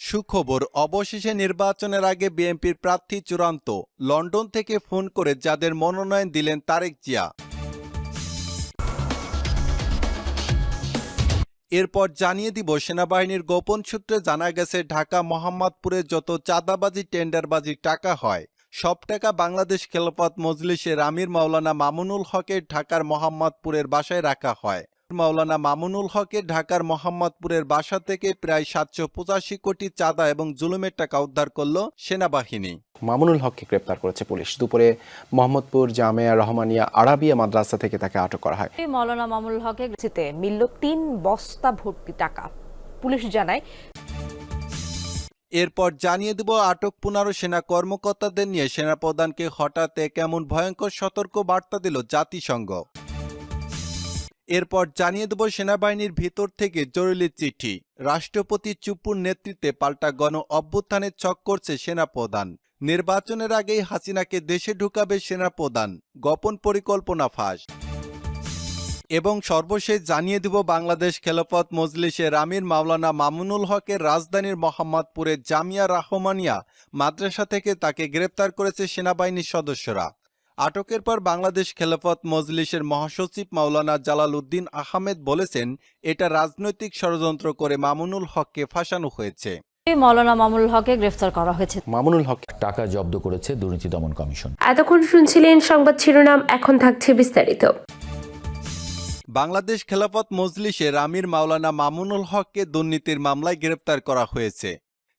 সুখবর, অবশেষে নির্বাচনের আগে বিএনপির প্রার্থী চূড়ান্ত। লন্ডন থেকে ফোন করে যাদের মনোনয়ন দিলেন তারেক জিয়া। এরপর জানিয়ে দিব, সেনাবাহিনীর গোপন সূত্রে জানা গেছে ঢাকা মোহাম্মদপুরে যত চাঁদাবাজি টেন্ডারবাজি টাকা হয় সব টাকা বাংলাদেশ খেলাফত মজলিসের আমির মাওলানা মামুনুল হকের ঢাকার মোহাম্মদপুরের বাসায় রাখা হয়। মাওলানা মামুনুল হকের ঢাকার মোহাম্মদপুরের বাসা থেকে প্রায় 785 কোটি চাঁদা এবং জুলুমের টাকা উদ্ধার করল সেনাবাহিনী। মামুনুল হককে গ্রেপ্তার করেছে পুলিশ। দুপুরে মোহাম্মদপুর জামেয়া রহমানিয়া আরাবিয়া মাদ্রাসা থেকে তাকে আটক করা হয়। মাওলানা মামুনুল হকের কাছে মিলল 3 বস্তা ভর্তি টাকা, পুলিশ জানায়। এরপর জানিয়ে দেব, আটক 15 সেনা কর্মকর্তাদের নিয়ে সেনাপ্রধানকে হঠাৎ কেমন ভয়ঙ্কর সতর্ক বার্তা দিল জাতিসংঘ। এরপর জানিয়ে দেব, সেনাবাহিনীর ভিতর থেকে জরুরি চিঠি, রাষ্ট্রপতি চুপ্পুর নেতৃত্বে পাল্টা গণ অভ্যুত্থানের ছক করছে সেনাপ্রধান। নির্বাচনের আগেই হাসিনাকে দেশে ঢুকাবে সেনাপ্রধান, গোপন পরিকল্পনা ফাঁস। এবং সর্বশেষ জানিয়ে দেব, বাংলাদেশ খেলাফত মজলিসের আমির মাওলানা মামুনুল হকের রাজধানীর মোহাম্মদপুরের জামিয়া রহমানিয়া মাদ্রাসা থেকে তাকে গ্রেপ্তার করেছে সেনাবাহিনীর সদস্যরা। আটকের পর বাংলাদেশ খেলাফত মজলিসের মহাসচিব মাওলানা জালাল উদ্দিন আহমেদ বলেছেন, এটা রাজনৈতিক ষড়যন্ত্র করে মামুনুল হককে ফাঁসানো হয়েছে। মাওলানা মামুনুল হককে গ্রেফতার করা হয়েছে। মামুনুল হক টাকা জব্দ করেছে দুর্নীতি দমন কমিশন। এতক্ষণ শুনছিলেন সংবাদ শিরোনাম, এখন থাকছে বিস্তারিত। বাংলাদেশ খেলাফত মজলিসের আমির মাওলানা মামুনুল হককে দুর্নীতির মামলায় গ্রেপ্তার করা হয়েছে।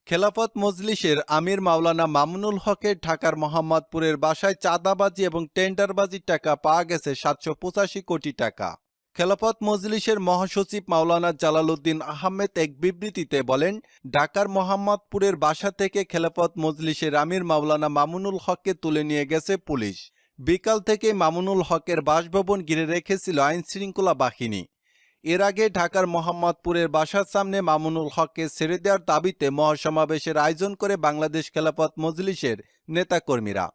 খেলাফত মজলিসের আমির মাওলানা মামুনুল হকের ঢাকার মোহাম্মদপুরের বাসায় চাঁদাবাজি এবং টেন্ডারবাজির টাকা পাওয়া গেছে 785 কোটি টাকা। খেলাফত মজলিসের মহাসচিব মাওলানা জালাল উদ্দিন আহমেদ এক বিবৃতিতে বলেন, ঢাকার মোহাম্মদপুরের বাসা থেকে খেলাফত মজলিসের আমির মাওলানা মামুনুল হককে তুলে নিয়ে গেছে পুলিশ। বিকাল থেকে মামুনুল হকের বাসভবন ঘিরে রেখেছিল আইনশৃঙ্খলা বাহিনী। এর আগে ঢাকার মোহাম্মদপুরের বাসার সামনে মামুনুল হককে ছেড়ে দেওয়ার দাবিতে মহাসমাবেশের আয়োজন করে বাংলাদেশ খেলাফত মজলিসের নেতাকর্মীরা।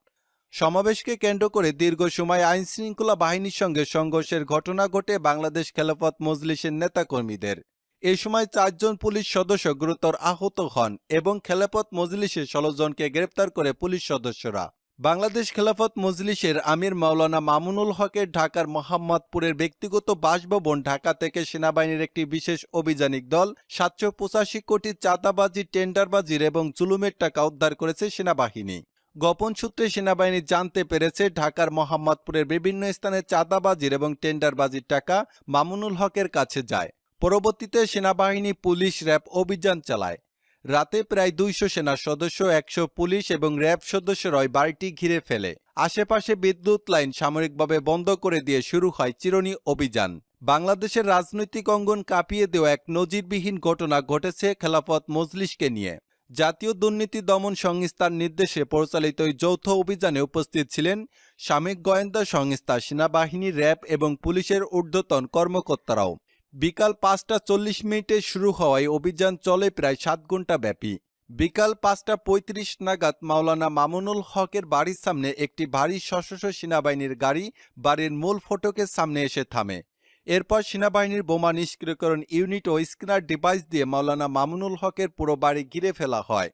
সমাবেশকে কেন্দ্র করে দীর্ঘ সময় আইনশৃঙ্খলা বাহিনীর সঙ্গে সংঘর্ষের ঘটনা ঘটে বাংলাদেশ খেলাফত মজলিসের নেতাকর্মীদের। এ সময় 4 জন পুলিশ সদস্য গুরুতর আহত হন এবং খেলাফত মজলিসের 16 জনকে গ্রেপ্তার করে পুলিশ সদস্যরা। বাংলাদেশ খেলাফত মজলিসের আমির মাওলানা মামুনুল হকের ঢাকার মোহাম্মদপুরের ব্যক্তিগত বাসভবন ঢাকা থেকে সেনাবাহিনীর একটি বিশেষ অভিযানিক দল 785 কোটি চাঁদাবাজি, টেন্ডারবাজির এবং জুলুমের টাকা উদ্ধার করেছে সেনাবাহিনী। গোপন সূত্রে সেনাবাহিনী জানতে পেরেছে, ঢাকার মোহাম্মদপুরের বিভিন্ন স্থানে চাঁদাবাজির এবং টেন্ডারবাজির টাকা মামুনুল হকের কাছে যায়। পরবর্তীতে সেনাবাহিনী, পুলিশ, র্যাব অভিযান চালায়। রাতে প্রায় 200 সেনা সদস্য, 100 পুলিশ এবং র্যাব সদস্যরা ওই বাড়িটি ঘিরে ফেলে। আশেপাশে বিদ্যুৎ লাইন সাময়িকভাবে বন্ধ করে দিয়ে শুরু হয় চিরুনি অভিযান। বাংলাদেশের রাজনৈতিক অঙ্গন কাঁপিয়ে দেওয়া এক নজিরবিহীন ঘটনা ঘটেছে খেলাফত মজলিসকে নিয়ে। জাতীয় দুর্নীতি দমন সংস্থার নির্দেশে পরিচালিত ওই যৌথ অভিযানে উপস্থিত ছিলেন সামরিক গোয়েন্দা সংস্থা, সেনাবাহিনী, র্যাব এবং পুলিশের ঊর্ধ্বতন কর্মকর্তারাও। বিকাল 5টা 40 শুরু হওয়ায় অভিযান চলে প্রায় 7 ঘন্টা ব্যাপী। বিকাল 5টা 35 নাগাদ মাওলানা মামুনুল হকের বাড়ির সামনে একটি ভারী সশস্ত্র সেনাবাহিনীর গাড়ি বাড়ির মূল ফটকের সামনে এসে থামে। এরপর সেনাবাহিনীর বোমা নিষ্ক্রিয়করণ ইউনিট ও স্ক্যানার ডিভাইস দিয়ে মাওলানা মামুনুল হকের পুরো বাড়ি ঘিরে ফেলা হয়।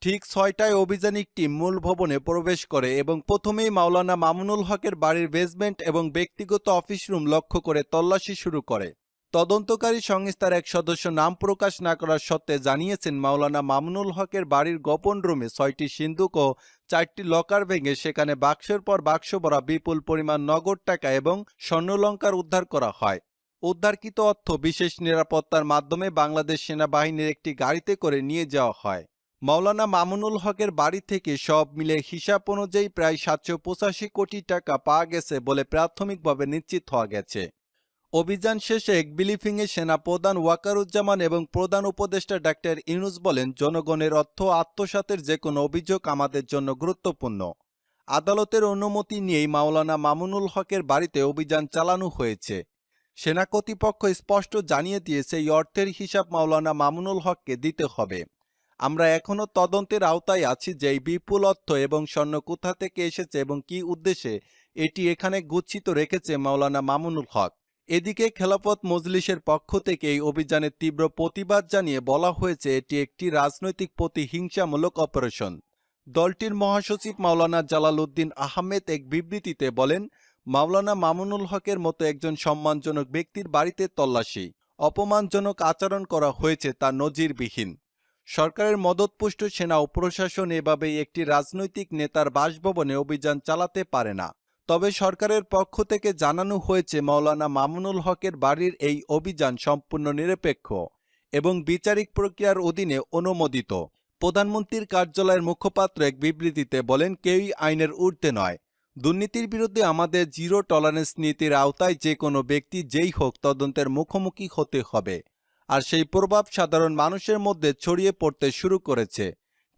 ঠিক 6টায় অভিযানিক টিম মূল ভবনে প্রবেশ করে এবং প্রথমেই মাওলানা মামুনুল হকের বাড়ির বেসমেন্ট এবং ব্যক্তিগত অফিস রুম লক্ষ্য করে তল্লাশি শুরু করে। তদন্তকারী সংস্থার এক সদস্য নাম প্রকাশ না করার সত্ত্বে জানিয়েছেন, মাওলানা মামুনুল হকের বাড়ির গোপন রুমে 6টি সিন্দুক ও 4টি লকার ভেঙে সেখানে বাক্সের পর বাক্স ভরা বিপুল পরিমাণ নগদ টাকা এবং স্বর্ণালংকার উদ্ধার করা হয়। উদ্ধারকৃত অর্থ বিশেষ নিরাপত্তার মাধ্যমে বাংলাদেশ সেনাবাহিনীর একটি গাড়িতে করে নিয়ে যাওয়া হয়। মাওলানা মামুনুল হকের বাড়ি থেকে সব মিলে হিসাব অনুযায়ী প্রায় 785 কোটি টাকা পাওয়া গেছে বলে প্রাথমিকভাবে নিশ্চিত হওয়া গেছে। অভিযান শেষে এক ব্রিফিংয়ে সেনাপ্রধান ওয়াকারুজ্জামান এবং প্রধান উপদেষ্টা ডাক্তার ইউনূস বলেন, জনগণের অর্থ আত্মসাতের যে কোনো অভিযোগ আমাদের জন্য গুরুত্বপূর্ণ। আদালতের অনুমতি নিয়েই মাওলানা মামুনুল হকের বাড়িতে অভিযান চালানো হয়েছে। সেনা কর্তৃপক্ষ স্পষ্ট জানিয়ে দিয়েছে, এই অর্থের হিসাব মাওলানা মামুনুল হককে দিতে হবে। আমরা এখনও তদন্তের আওতায় আছি যে এই বিপুল অর্থ এবং স্বর্ণ কোথা থেকে এসেছে এবং কী উদ্দেশ্যে এটি এখানে গচ্ছিত রেখেছে মাওলানা মামুনুল হক। এদিকে খেলাফত মজলিসের পক্ষ থেকে এই অভিযানের তীব্র প্রতিবাদ জানিয়ে বলা হয়েছে এটি একটি রাজনৈতিক প্রতিহিংসামূলক অপারেশন। দলটির মহাসচিব মাওলানা জালালউদ্দিন আহমেদ এক বিবৃতিতে বলেন, মাওলানা মামুনুল হকের মতো একজন সম্মানজনক ব্যক্তির বাড়িতে তল্লাশি, অপমানজনক আচরণ করা হয়েছে তা নজিরবিহীন। সরকারের মদতপুষ্ট সেনা ও প্রশাসন এভাবেই একটি রাজনৈতিক নেতার বাসভবনে অভিযান চালাতে পারে না। তবে সরকারের পক্ষ থেকে জানানো হয়েছে মাওলানা মামুনুল হকের বাড়ির এই অভিযান সম্পূর্ণ নিরপেক্ষ এবং বিচারিক প্রক্রিয়ার অধীনে অনুমোদিত। প্রধানমন্ত্রীর কার্যালয়ের মুখপাত্র এক বিবৃতিতে বলেন, কেউই আইনের ঊর্ধ্বে নয়। দুর্নীতির বিরুদ্ধে আমাদের জিরো টলারেন্স নীতির আওতায় যে কোনো ব্যক্তি যেই হোক তদন্তের মুখোমুখি হতে হবে। আর সেই প্রভাব সাধারণ মানুষের মধ্যে ছড়িয়ে পড়তে শুরু করেছে।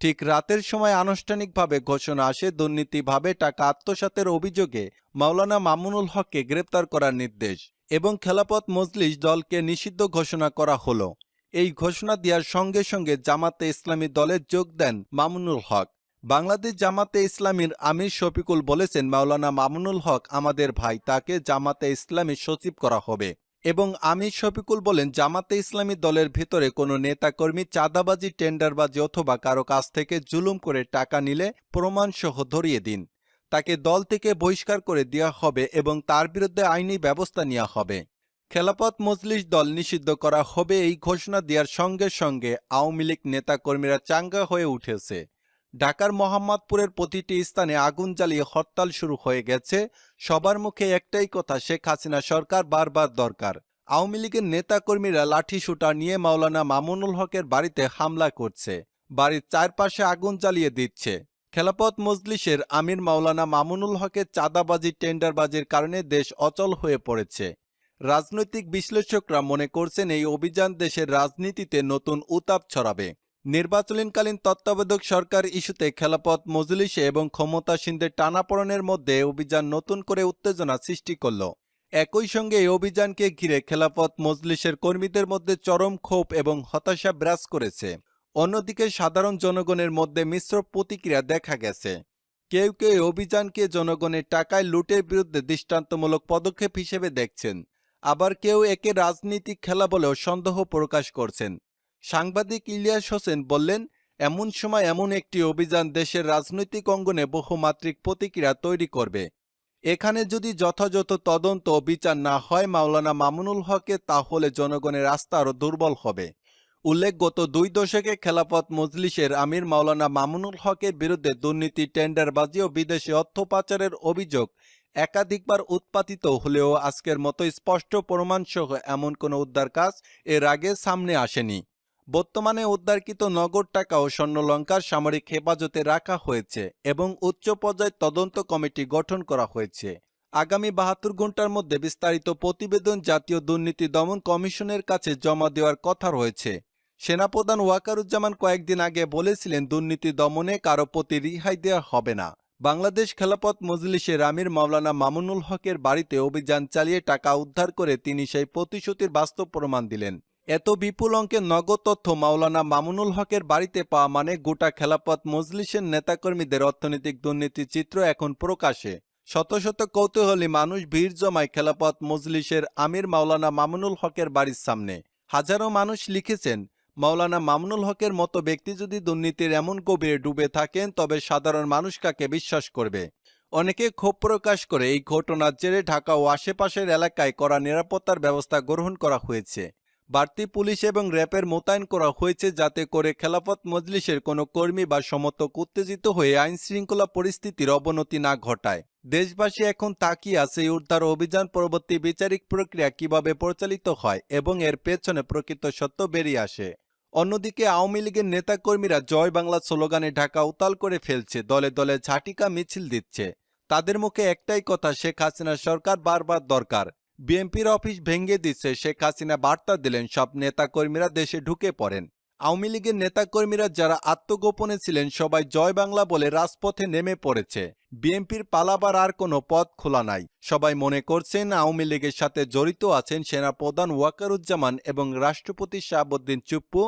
ঠিক রাতের সময় আনুষ্ঠানিকভাবে ঘোষণা আসে দুর্নীতিভাবে টাকা আত্মসাতের অভিযোগে মাওলানা মামুনুল হককে গ্রেপ্তার করার নির্দেশ এবং খেলাফত মজলিস দলকে নিষিদ্ধ ঘোষণা করা হলো। এই ঘোষণা দেওয়ার সঙ্গে সঙ্গে জামাতে ইসলামী দলে যোগ দেন মামুনুল হক। বাংলাদেশ জামাতে ইসলামীর আমির শফিকুল বলেছেন, মাওলানা মামুনুল হক আমাদের ভাই, তাকে জামাতে ইসলামী সচিব করা হবে। এবং আমির শফিকুল বলেন, জামাতে ইসলামী দলের ভিতরে কোনো নেতাকর্মী চাঁদাবাজি, টেন্ডারবাজি অথবা কারো কাছ থেকে জুলুম করে টাকা নিলে প্রমাণসহ ধরিয়ে দিন। তাকে দল থেকে বহিষ্কার করে দেওয়া হবে এবং তার বিরুদ্ধে আইনি ব্যবস্থা নেওয়া হবে। খেলাফত মজলিস দল নিষিদ্ধ করা হবে এই ঘোষণা দেওয়ার সঙ্গে সঙ্গে আওয়ামী লীগ নেতাকর্মীরা চাঙ্গা হয়ে উঠেছে। ঢাকার মোহাম্মদপুরের প্রতিটি স্থানে আগুন জ্বালিয়ে হরতাল শুরু হয়ে গেছে। সবার মুখে একটাই কথা, শেখ হাসিনা সরকার বারবার দরকার। আওয়ামী লীগের নেতাকর্মীরা লাঠি শুটার নিয়ে মাওলানা মামুনুল হকের বাড়িতে হামলা করছে, বাড়ির চারপাশে আগুন জ্বালিয়ে দিচ্ছে। খেলাফত মজলিসের আমির মাওলানা মামুনুল হকের চাঁদাবাজি, টেন্ডারবাজির কারণে দেশ অচল হয়ে পড়েছে। রাজনৈতিক বিশ্লেষকরা মনে করছেন এই অভিযান দেশের রাজনীতিতে নতুন উত্তাপ ছড়াবে। নির্বাচনকালীন তত্ত্বাবধায়ক সরকার ইস্যুতে খেলাফত মজলিসে এবং ক্ষমতাসীনদের টানাপোড়েনের মধ্যে অভিযান নতুন করে উত্তেজনা সৃষ্টি করল। একই সঙ্গে এই অভিযানকে ঘিরে খেলাফত মজলিসের কর্মীদের মধ্যে চরম ক্ষোভ এবং হতাশা বিরাজ করেছে। অন্যদিকে সাধারণ জনগণের মধ্যে মিশ্র প্রতিক্রিয়া দেখা গেছে। কেউ কেউ এই অভিযানকে জনগণের টাকায় লুটের বিরুদ্ধে দৃষ্টান্তমূলক পদক্ষেপ হিসেবে দেখছেন, আবার কেউ একে রাজনীতিক খেলা বলেও সন্দেহ প্রকাশ করছেন। সাংবাদিক ইলিয়াস হোসেন বললেন, এমন সময় এমন একটি অভিযান দেশের রাজনৈতিক অঙ্গনে বহুমাত্রিক প্রতিক্রিয়া তৈরি করবে। এখানে যদি যথাযথ তদন্ত ও বিচার না হয় মাওলানা মামুনুল হকে, তাহলে জনগণের আস্থা আরও দুর্বল হবে। উল্লেখ, গত 2 দশকে খেলাফত মজলিসের আমির মাওলানা মামুনুল হকের বিরুদ্ধে দুর্নীতি, টেন্ডারবাজি ও বিদেশি অর্থ পাচারের অভিযোগ একাধিকবার উৎপাদিত হলেও আজকের মতো স্পষ্ট প্রমাণসহ এমন কোনো উদ্ধার কাজ এর আগে সামনে আসেনি। বর্তমানে উদ্ধারকৃত নগদ টাকা ও স্বর্ণলঙ্কার সামরিক হেফাজতে রাখা হয়েছে এবং উচ্চ পর্যায়ের তদন্ত কমিটি গঠন করা হয়েছে। আগামী 72 ঘণ্টার মধ্যে বিস্তারিত প্রতিবেদন জাতীয় দুর্নীতি দমন কমিশনের কাছে জমা দেওয়ার কথা রয়েছে। সেনাপ্রধান ওয়াকারুজ্জামান কয়েকদিন আগে বলেছিলেন, দুর্নীতি দমনে কারো প্রতি রিহাই দেওয়া হবে না। বাংলাদেশ খেলাফত মজলিসের আমির মাওলানা মামুনুল হকের বাড়িতে অভিযান চালিয়ে টাকা উদ্ধার করে তিনি সেই প্রতিশ্রুতির বাস্তব প্রমাণ দিলেন। এত বিপুল অঙ্কের নগদ তথ্য মাওলানা মামুনুল হকের বাড়িতে পাওয়া মানে গোটা খেলাফত মজলিসের নেতাকর্মীদের অর্থনৈতিক দুর্নীতির চিত্র এখন প্রকাশে। শত শত কৌতূহলী মানুষ ভিড় জমায় খেলাফত মজলিসের আমির মাওলানা মামুনুল হকের বাড়ির সামনে। হাজারো মানুষ লিখেছেন, মাওলানা মামুনুল হকের মতো ব্যক্তি যদি দুর্নীতির এমন গভীরে ডুবে থাকেন তবে সাধারণ মানুষ কাকে বিশ্বাস করবে। অনেকে ক্ষোভ প্রকাশ করে এই ঘটনার জেরে ঢাকা ও আশেপাশের এলাকায় কড়া নিরাপত্তার ব্যবস্থা গ্রহণ করা হয়েছে। বাড়তি পুলিশ এবং র্যাবের মোতায়েন করা হয়েছে যাতে করে খেলাফত মজলিসের কোনো কর্মী বা সমর্থক উত্তেজিত হয়ে আইন শৃঙ্খলা পরিস্থিতির অবনতি না ঘটায়। দেশবাসী এখন তাকিয়ে আছে এই উদ্ধার অভিযান পরবর্তী বিচারিক প্রক্রিয়া কিভাবে পরিচালিত হয় এবং এর পেছনে প্রকৃত সত্য বেরিয়ে আসে। অন্যদিকে আওয়ামী লীগের নেতাকর্মীরা জয় বাংলা স্লোগানে ঢাকা উতাল করে ফেলছে, দলে দলে ঝাঁটিকা মিছিল দিচ্ছে। তাদের মুখে একটাই কথা, শেখ হাসিনা সরকার বারবার দরকার। বিএনপির অফিস ভেঙে দিচ্ছে, শেখ হাসিনা বার্তা দিলেন সব নেতাকর্মীরা দেশে ঢুকে পড়েন। আওয়ামী লীগের নেতাকর্মীরা যারা আত্মগোপনে ছিলেন সবাই জয় বাংলা বলে রাজপথে নেমে পড়েছে। বিএনপির পালাবার আর কোনো পথ খোলা নাই। সবাই মনে করছেন আওয়ামী লীগের সাথে জড়িত আছেন সেনাপ্রধান ওয়াকারুজ্জামান এবং রাষ্ট্রপতি শাহাবুদ্দিন চুপ্পু।